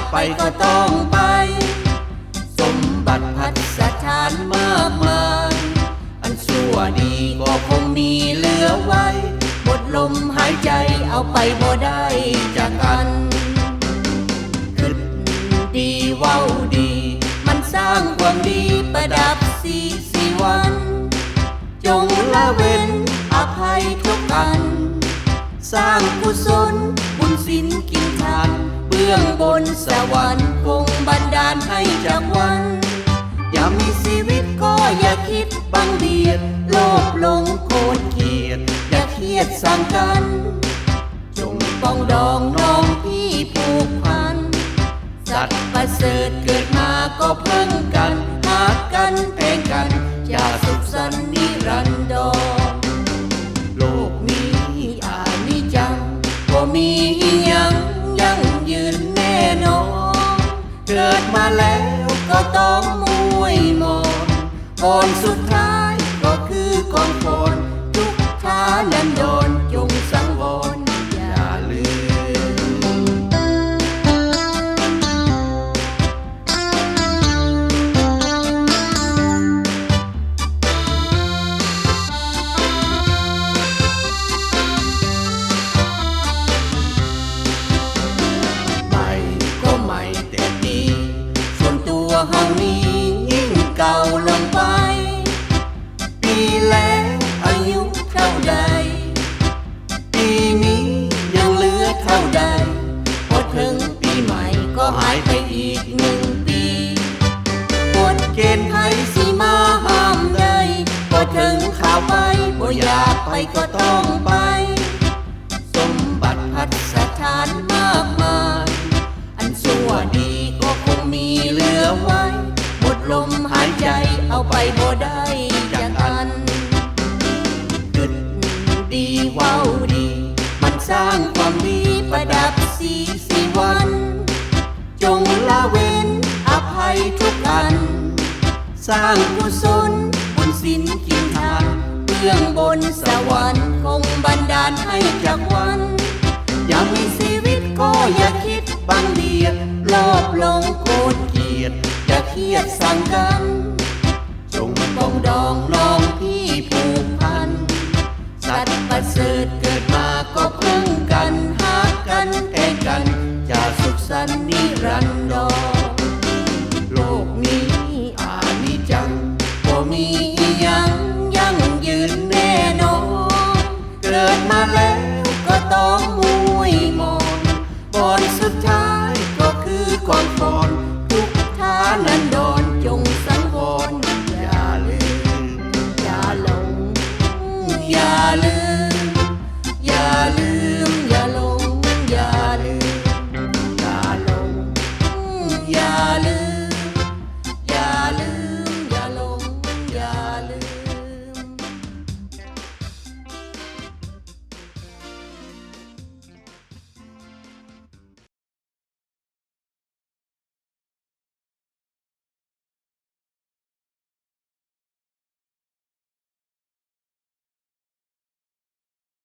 ไปก็ต้องไปสมบัติพัสถานมากมายอันชั่วดีก็คงมีเหลือไว้หมดลมหายใจเอาไปบ่ได้จากกันคิดดีเว้าดีมันสร้างความดีประดับสีวันจงละเว้นอภัยทุกอันสร้างกุศลบุญศีลกินทานเบื้องบนสวรรค์คงบันดาลให้จากวันอย่ามีชีวิตก็อย่าคิดบังเบียดโลภหลงโกรธเกลียดอย่าเครียดสั่งกันจงปองดองน้องพี่ผูกพันสัตว์ประเสริฐเกิดมาก็เพิ่งกันหากันแบ่งกันอย่าสุขสันต์นิรันดรโลกนี้อานิจจังก็มียังยืนแน่นอนเกิดมาแล้วก็ต้องมวยมอนก่อนสุดท้ายก็คือก่อนก่อนทุกท่านั้นโดนจงสังวรอย่าลืมเฮานี้ยิ่งเก่าลงไปปีแล้วอายุเท่าใดปีนี้ยังเหลือเท่าใดพอถึงปีใหม่ก็หายไปอีก1 ปีกฎเกณฑ์ไทยสิมาห้ามได้พอถึงข่าวไปบ่อยากไปก็ต้องไปสมบัติพัสถานมากมายอันชั่วดีก็คงมีเหลือไว้หมดลมหายใจเอาไปบ่ได้จากกันคิดดีเว้าดีมันสร้างความดีประดับสีวันจงละเว้นอภัยทุกอันสร้างกุศลบุญศีลกินทานเบื้องบนสวรรค์คงบันดาลให้จากวันอย่ามีชีวิตก็อย่าคิดบังเบียดโลภหลงโกรธเกลียดอย่าเครียดสั่งกันจงปองดองน้องพี่ผูกพันสัตว์ประเสริฐเกิดมาก็เพิ่งกันหากันแก่งกันจะสุขสันต์นิรันดรโลกนี้อานิจจังก็มียังยืนแน่นอนเกิดมาแล้วก็ต้องมวยมอนก่อนสุดท้ายก็คือก่อนก่อนทุกท่านั้นโดนจงสังวรอย่าลืมอย่าหลงอย่าลืม